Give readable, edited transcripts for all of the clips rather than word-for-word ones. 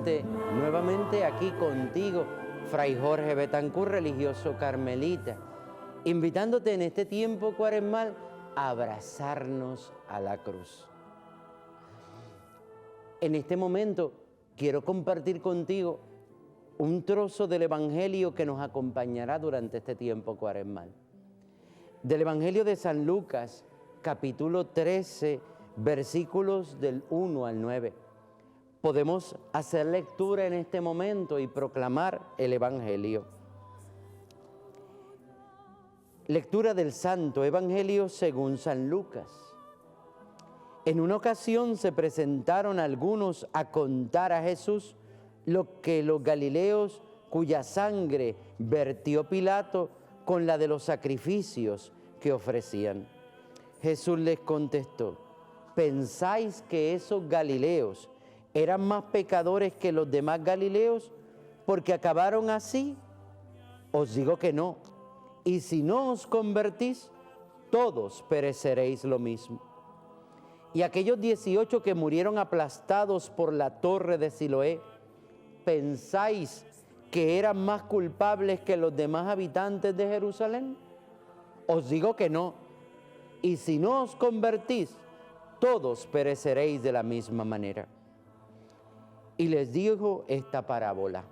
presente nuevamente aquí contigo, Fray Jorge Betancur, religioso carmelita, invitándote en este tiempo cuaresmal a abrazarnos a la cruz. En este momento quiero compartir contigo un trozo del Evangelio que nos acompañará durante este tiempo cuaresmal. Del Evangelio de San Lucas, capítulo 13, versículos del 1 al 9. Podemos hacer lectura en este momento y proclamar el Evangelio. Lectura del Santo Evangelio según San Lucas. En una ocasión se presentaron algunos a contar a Jesús lo que los galileos cuya sangre vertió Pilato con la de los sacrificios que ofrecían. Jesús les contestó: ¿pensáis que esos galileos eran más pecadores que los demás galileos porque acabaron así? Os digo que no. Y si no os convertís, todos pereceréis lo mismo. Y aquellos 18 que murieron aplastados por la torre de Siloé, ¿pensáis que eran más culpables que los demás habitantes de Jerusalén? Os digo que no. Y si no os convertís, todos pereceréis de la misma manera. Y les dijo esta parábola.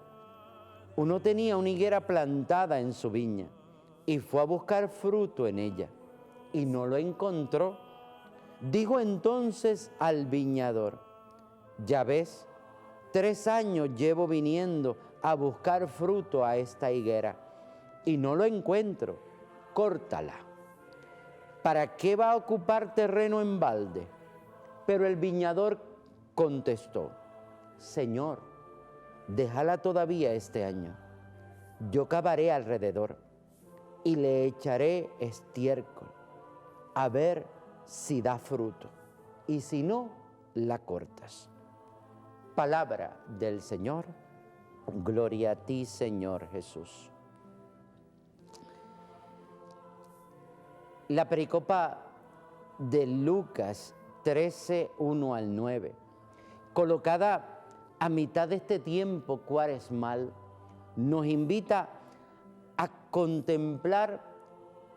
Uno tenía una higuera plantada en su viña y fue a buscar fruto en ella y no lo encontró. Dijo entonces al viñador: ya ves, 3 años llevo viniendo a buscar fruto a esta higuera y no lo encuentro. Córtala. ¿Para qué va a ocupar terreno en balde? Pero el viñador contestó: Señor, déjala todavía este año. Yo cavaré alrededor y le echaré estiércol, a ver si da fruto, y si no, la cortas. Palabra del Señor. Gloria a ti, Señor Jesús. La pericopa de Lucas 13, 1 al 9, colocada a mitad de este tiempo cuaresmal, nos invita a contemplar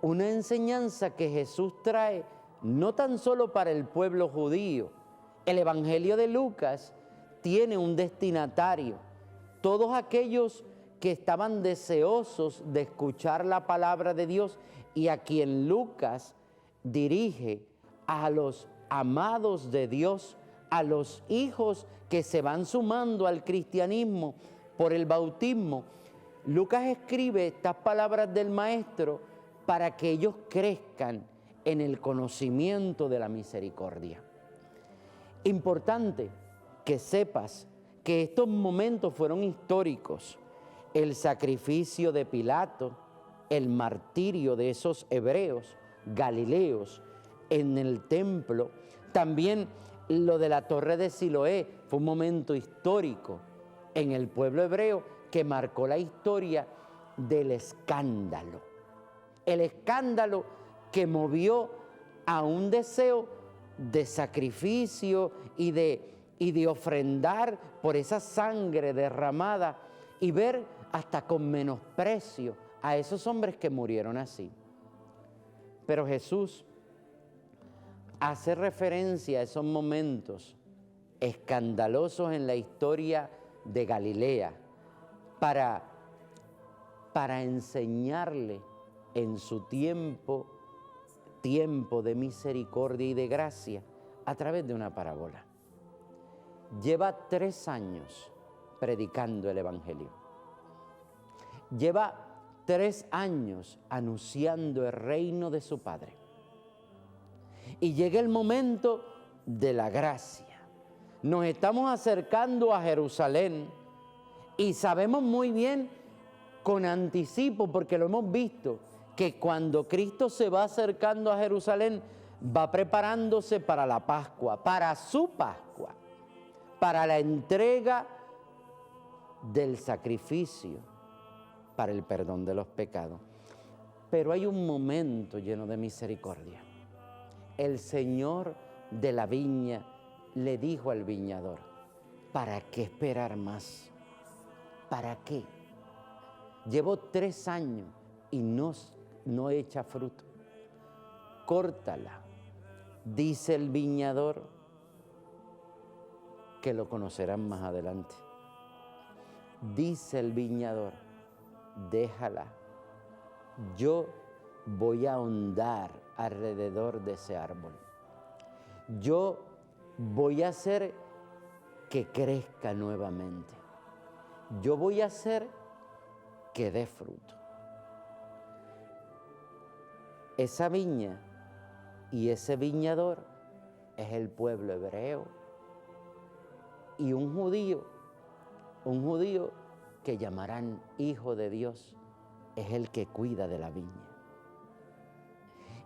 una enseñanza que Jesús trae no tan solo para el pueblo judío. El Evangelio de Lucas tiene un destinatario, todos aquellos que estaban deseosos de escuchar la palabra de Dios y a quien Lucas dirige a los amados de Dios, a los hijos que se van sumando al cristianismo por el bautismo. Lucas escribe estas palabras del Maestro para que ellos crezcan en el conocimiento de la misericordia. Importante que sepas que estos momentos fueron históricos. El sacrificio de Pilato, el martirio de esos hebreos, galileos, en el templo, también lo de la torre de Siloé fue un momento histórico en el pueblo hebreo que marcó la historia del escándalo. El escándalo que movió a un deseo de sacrificio y de ofrendar por esa sangre derramada y ver hasta con menosprecio a esos hombres que murieron así. Pero Jesús hace referencia a esos momentos escandalosos en la historia de Galilea para enseñarle en su tiempo de misericordia y de gracia a través de una parábola. Lleva 3 años predicando el Evangelio. Lleva 3 años anunciando el reino de su Padre. Y llega el momento de la gracia. Nos estamos acercando a Jerusalén y sabemos muy bien con anticipo, porque lo hemos visto, que cuando Cristo se va acercando a Jerusalén, va preparándose para la Pascua, para su Pascua, para la entrega del sacrificio, para el perdón de los pecados. Pero hay un momento lleno de misericordia. El Señor de la viña le dijo al viñador: ¿para qué esperar más? ¿Para qué? Llevo 3 años y no echa fruto. Córtala, dice el viñador, que lo conocerán más adelante. Dice el viñador, déjala. Yo voy a ahondar alrededor de ese árbol. Yo voy a hacer que crezca nuevamente. Yo voy a hacer que dé fruto. Esa viña y ese viñador es el pueblo hebreo. Y un judío que llamarán hijo de Dios, es el que cuida de la viña.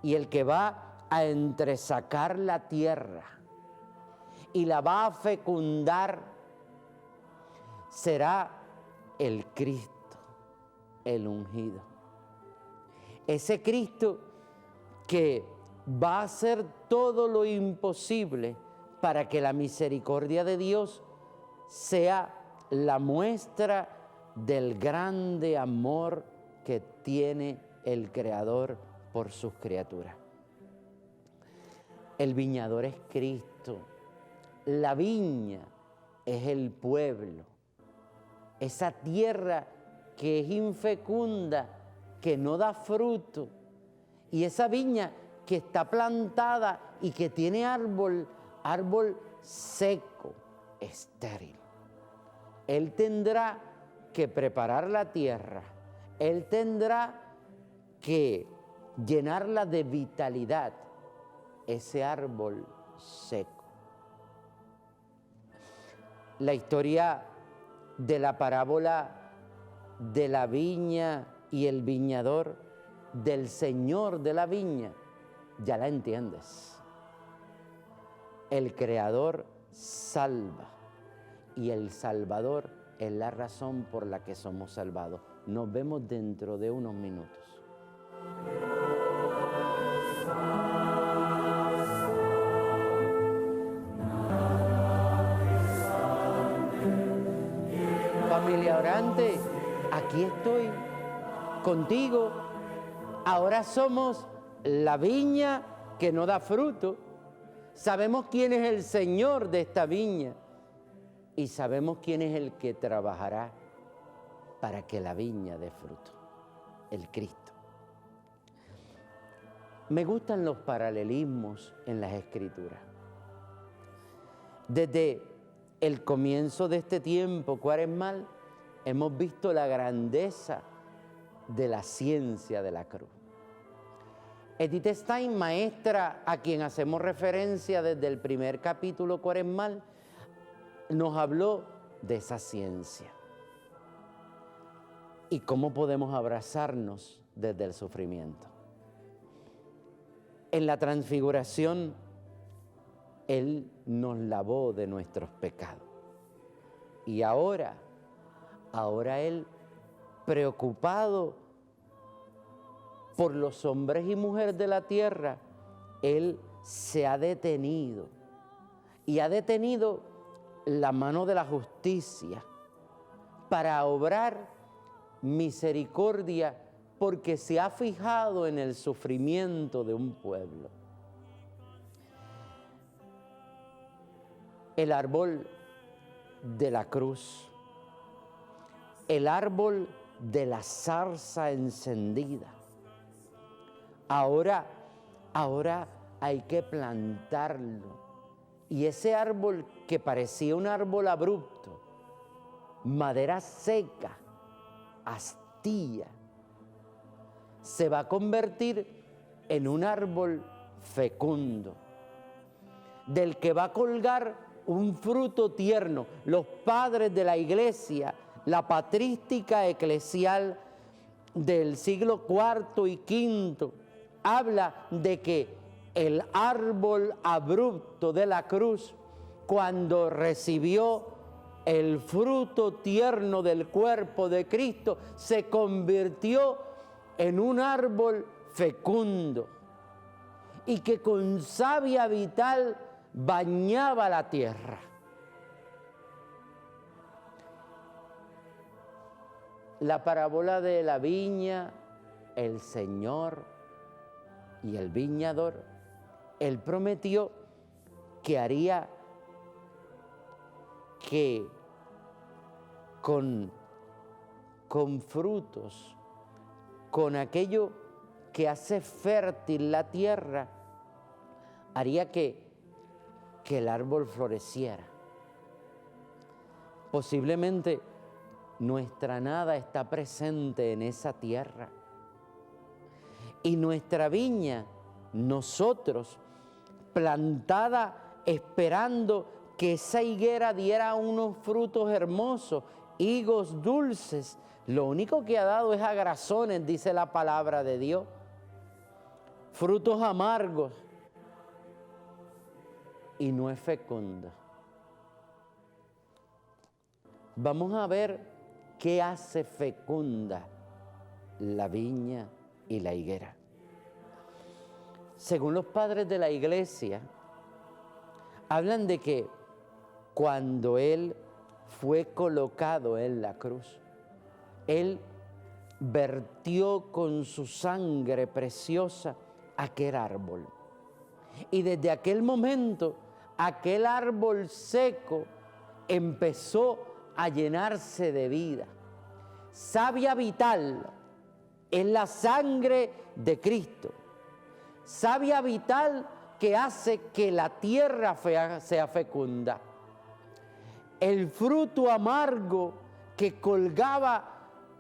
Y el que va a entresacar la tierra y la va a fecundar será el Cristo, el ungido. Ese Cristo que va a hacer todo lo imposible para que la misericordia de Dios sea la muestra del grande amor que tiene el Creador por sus criaturas. El viñador es Cristo, la viña es el pueblo, esa tierra que es infecunda, que no da fruto, y esa viña que está plantada y que tiene árbol seco, estéril. Él tendrá que preparar la tierra, Él tendrá que llenarla de vitalidad, ese árbol seco. La historia de la parábola de la viña y el viñador, del Señor de la viña, ya la entiendes. El Creador salva y el Salvador es la razón por la que somos salvados. Nos vemos dentro de unos minutos. Familia orante, aquí estoy contigo. Ahora somos la viña que no da fruto. Sabemos quién es el Señor de esta viña y sabemos quién es el que trabajará para que la viña dé fruto, el Cristo. Me gustan los paralelismos en las Escrituras. Desde el comienzo de este tiempo cuaresmal hemos visto la grandeza de la ciencia de la cruz. Edith Stein, maestra a quien hacemos referencia desde el primer capítulo cuaresmal, nos habló de esa ciencia y cómo podemos abrazarnos desde el sufrimiento. En la transfiguración, Él nos lavó de nuestros pecados. Y ahora Él, preocupado por los hombres y mujeres de la tierra, Él se ha detenido y ha detenido la mano de la justicia para obrar misericordia, porque se ha fijado en el sufrimiento de un pueblo. El árbol de la cruz, el árbol de la zarza encendida. Ahora hay que plantarlo. Y ese árbol que parecía un árbol abrupto, madera seca, astilla, se va a convertir en un árbol fecundo, del que va a colgar un fruto tierno. Los padres de la Iglesia, la patrística eclesial del siglo IV y V, habla de que el árbol abrupto de la cruz, cuando recibió el fruto tierno del cuerpo de Cristo, se convirtió en un árbol fecundo y que con savia vital bañaba la tierra. la parábola de la viña, el Señor y el viñador, Él prometió que haría que con frutos, con aquello que hace fértil la tierra, haría que el árbol floreciera. Posiblemente nuestra nada está presente en esa tierra. Y nuestra viña, nosotros, plantada esperando que esa higuera diera unos frutos hermosos, higos dulces, lo único que ha dado es agrazones, dice la palabra de Dios. Frutos amargos, y no es fecunda. Vamos a ver qué hace fecunda la viña y la higuera. Según los padres de la iglesia, hablan de que cuando Él fue colocado en la cruz, Él vertió con su sangre preciosa aquel árbol. Y desde aquel momento, aquel árbol seco empezó a llenarse de vida. Savia vital es la sangre de Cristo. Savia vital que hace que la tierra sea fecunda. El fruto amargo que colgaba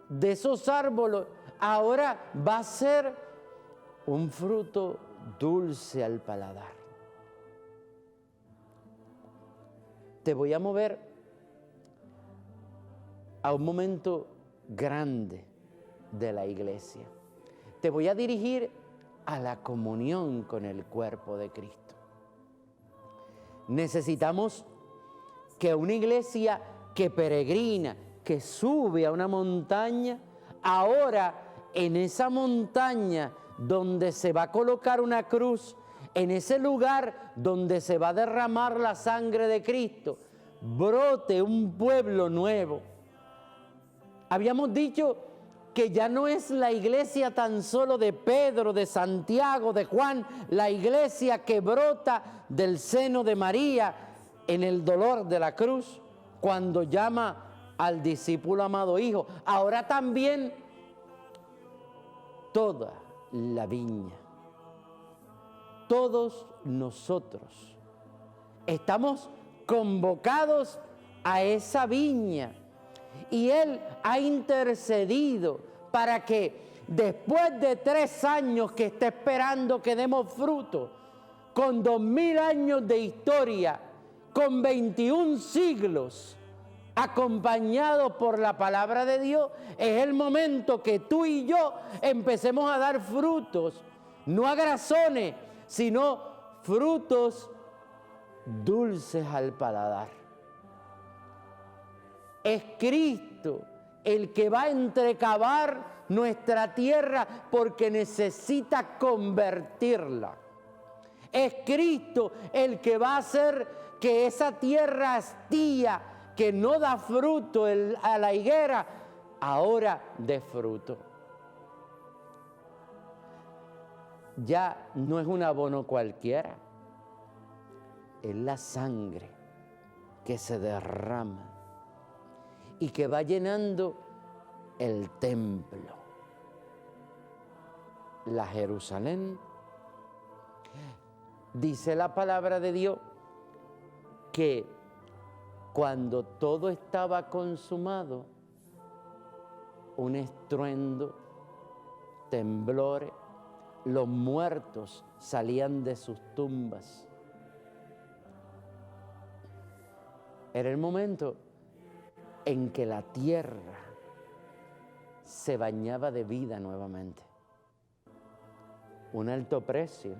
de esos árboles ahora va a ser un fruto dulce al paladar. Te voy a mover a un momento grande de la iglesia. Te voy a dirigir a la comunión con el cuerpo de Cristo. Necesitamos que una iglesia que peregrina, que sube a una montaña, ahora en esa montaña donde se va a colocar una cruz, en ese lugar donde se va a derramar la sangre de Cristo, brote un pueblo nuevo. Habíamos dicho que ya no es la iglesia tan solo de Pedro, de Santiago, de Juan, la iglesia que brota del seno de María en el dolor de la cruz, cuando llama al discípulo amado hijo. Ahora también toda la viña, todos nosotros estamos convocados a esa viña, y Él ha intercedido para que después de 3 años que está esperando que demos fruto, con 2000 años de historia, con 21 siglos, acompañados por la palabra de Dios, es el momento que tú y yo empecemos a dar frutos, no agrazones, sino frutos dulces al paladar. Es Cristo el que va a entrecavar nuestra tierra porque necesita convertirla. Es Cristo el que va a hacer que esa tierra hastía, que no da fruto a la higuera, ahora dé fruto. Ya no es un abono cualquiera, es la sangre que se derrama y que va llenando el templo, la Jerusalén. Dice la palabra de Dios que cuando todo estaba consumado, un estruendo, temblores, los muertos salían de sus tumbas. Era el momento en que la tierra se bañaba de vida nuevamente. Un alto precio.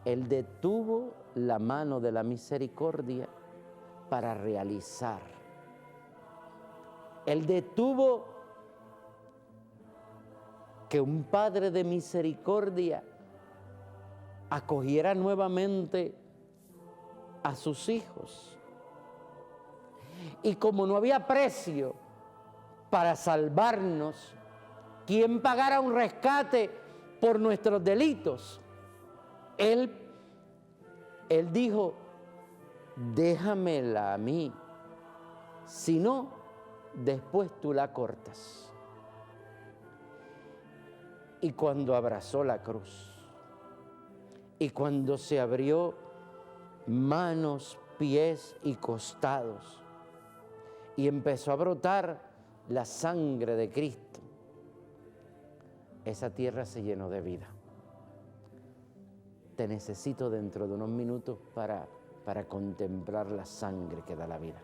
Él detuvo la mano de la misericordia para realizar. Él detuvo que un Padre de misericordia acogiera nuevamente a sus hijos. Y como no había precio para salvarnos? ¿Quién pagara un rescate por nuestros delitos? Él dijo, déjamela a mí, si no, después tú la cortas. Y cuando abrazó la cruz, y cuando se abrió manos, pies y costados, y empezó a brotar la sangre de Cristo, esa tierra se llenó de vida. Te necesito dentro de unos minutos para contemplar la sangre que da la vida.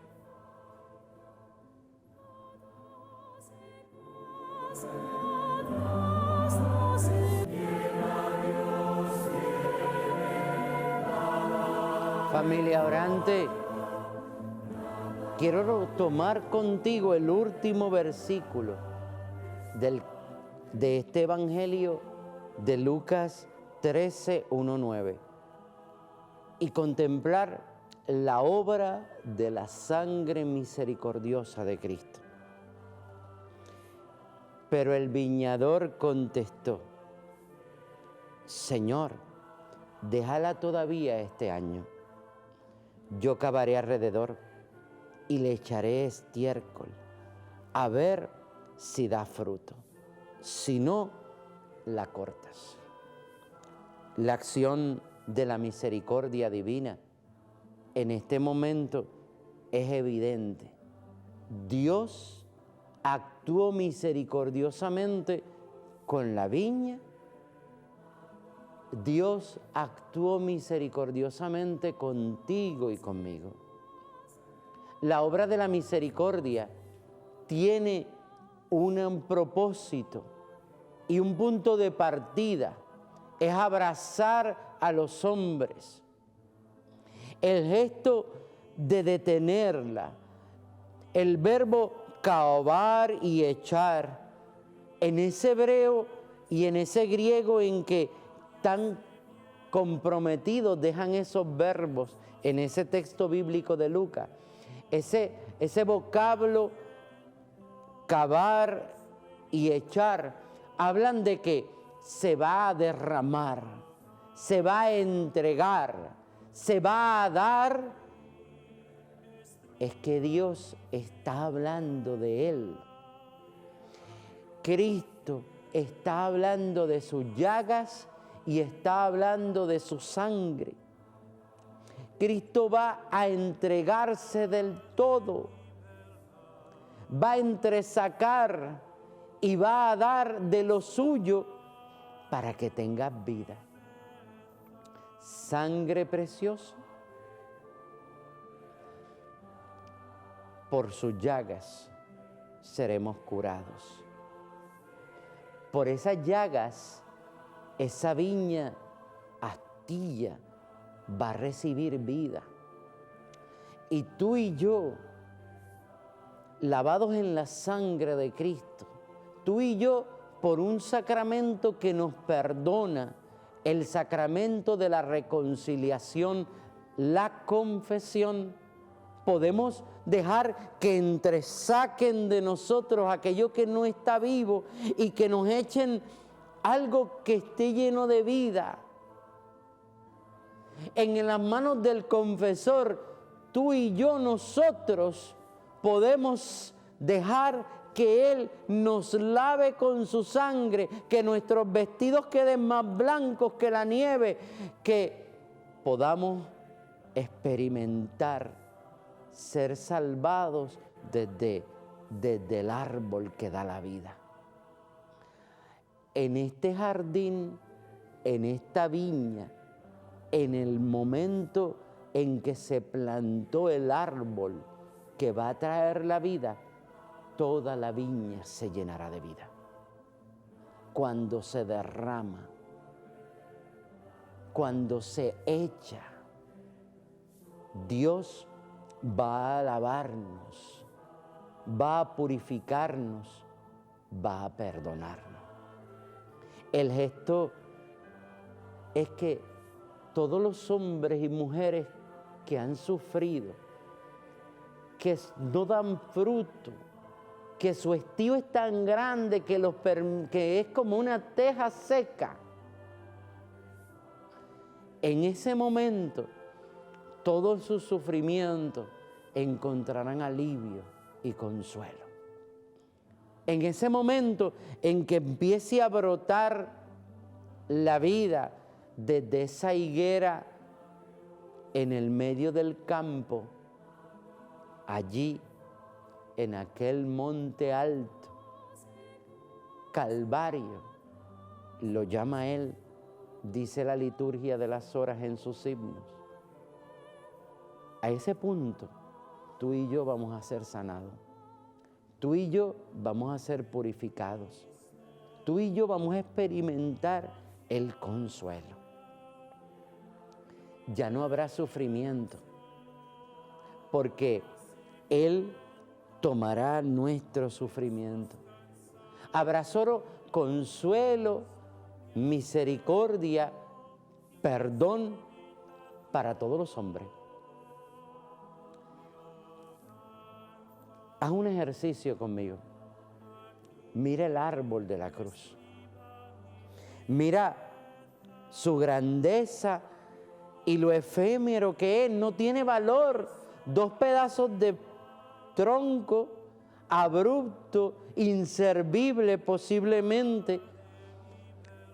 Familia orante, quiero tomar contigo el último versículo de este Evangelio de Lucas 13, 1, 9 y contemplar la obra de la sangre misericordiosa de Cristo. Pero el viñador contestó, Señor, déjala todavía este año. Yo cavaré alrededor y le echaré estiércol, a ver si da fruto. Si no, la cortas. La acción de la misericordia divina en este momento es evidente. Dios actuó misericordiosamente con la viña. Dios actuó misericordiosamente contigo y conmigo. La obra de la misericordia tiene un propósito y un punto de partida. Es abrazar a los hombres. El gesto de detenerla, el verbo cavar y echar, en ese hebreo y en ese griego en que tan comprometidos dejan esos verbos en ese texto bíblico de Lucas, ese vocablo cavar y echar, hablan de que se va a derramar, se va a entregar, se va a dar. Es que Dios está hablando de Él. Cristo está hablando de sus llagas y está hablando de su sangre. Cristo va a entregarse del todo, va a entresacar y va a dar de lo suyo para que tengas vida. Sangre preciosa, por sus llagas seremos curados. Por esas llagas, esa viña astilla va a recibir vida. Y tú y yo, lavados en la sangre de Cristo, tú y yo, por un sacramento que nos perdona, el sacramento de la reconciliación, la confesión, podemos dejar que entresaquen de nosotros aquello que no está vivo y que nos echen algo que esté lleno de vida. En las manos del confesor, tú y yo, nosotros podemos dejar que Él nos lave con su sangre, que nuestros vestidos queden más blancos que la nieve, que podamos experimentar ser salvados desde el árbol que da la vida. En este jardín, en esta viña, en el momento en que se plantó el árbol que va a traer la vida, toda la viña se llenará de vida. Cuando se derrama, cuando se echa, Dios va a lavarnos, va a purificarnos, va a perdonarnos. El gesto es que todos los hombres y mujeres que han sufrido, que no dan fruto, que su estío es tan grande que es como una teja seca. En ese momento, todos sus sufrimientos encontrarán alivio y consuelo. En ese momento en que empiece a brotar la vida desde esa higuera en el medio del campo, allí, en aquel monte alto, Calvario, lo llama él, dice la liturgia de las horas en sus himnos. A ese punto, tú y yo vamos a ser sanados. Tú y yo vamos a ser purificados. Tú y yo vamos a experimentar el consuelo. Ya no habrá sufrimiento, porque Él tomará nuestro sufrimiento. Habrá solo consuelo, misericordia, perdón para todos los hombres. Haz un ejercicio conmigo. Mira el árbol de la cruz. Mira su grandeza y lo efímero que es. No tiene valor. 2 pedazos de tronco, abrupto, inservible posiblemente.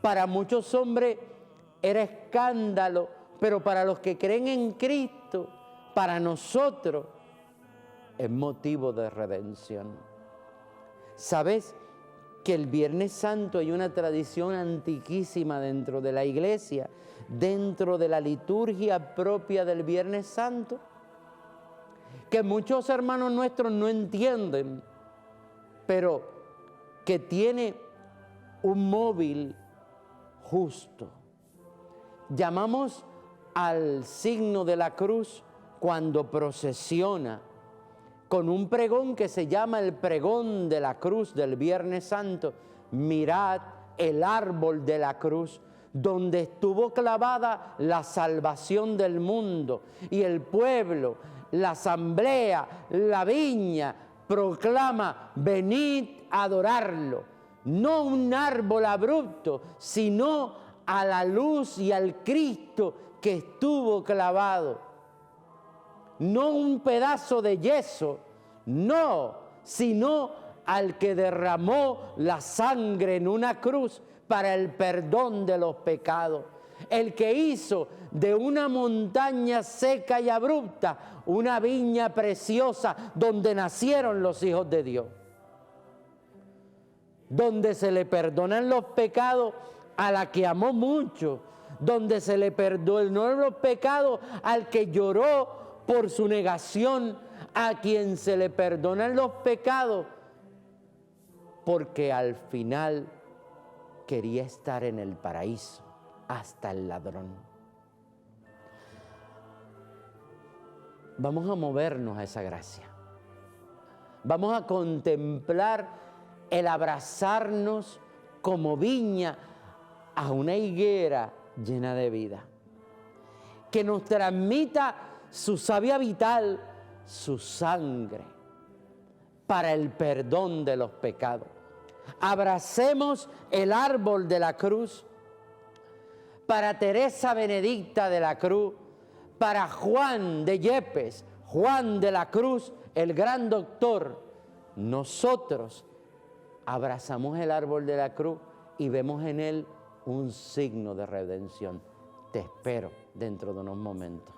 Para muchos hombres era escándalo, pero para los que creen en Cristo, para nosotros, es motivo de redención. ¿Sabes que el Viernes Santo hay una tradición antiquísima dentro de la iglesia, dentro de la liturgia propia del Viernes Santo? Que muchos hermanos nuestros no entienden, pero que tiene un móvil justo. Llamamos al signo de la cruz cuando procesiona, con un pregón que se llama el pregón de la cruz del Viernes Santo. Mirad el árbol de la cruz, donde estuvo clavada la salvación del mundo, y el pueblo, la asamblea, la viña, proclama: venid a adorarlo. No un árbol abrupto, sino a la luz y al Cristo que estuvo clavado. No un pedazo de yeso, no, sino al que derramó la sangre en una cruz para el perdón de los pecados. El que hizo de una montaña seca y abrupta una viña preciosa donde nacieron los hijos de Dios. Donde se le perdonan los pecados a la que amó mucho. Donde se le perdonó los pecados al que lloró por su negación, a quien se le perdonan los pecados porque al final quería estar en el paraíso, hasta el ladrón. Vamos a movernos a esa gracia. Vamos a contemplar el abrazarnos como viña a una higuera llena de vida, que nos transmita su savia vital, su sangre, para el perdón de los pecados. Abracemos el árbol de la cruz. Para Teresa Benedicta de la Cruz, para Juan de Yepes, Juan de la Cruz, el gran doctor, nosotros abrazamos el árbol de la cruz y vemos en él un signo de redención. Te espero dentro de unos momentos.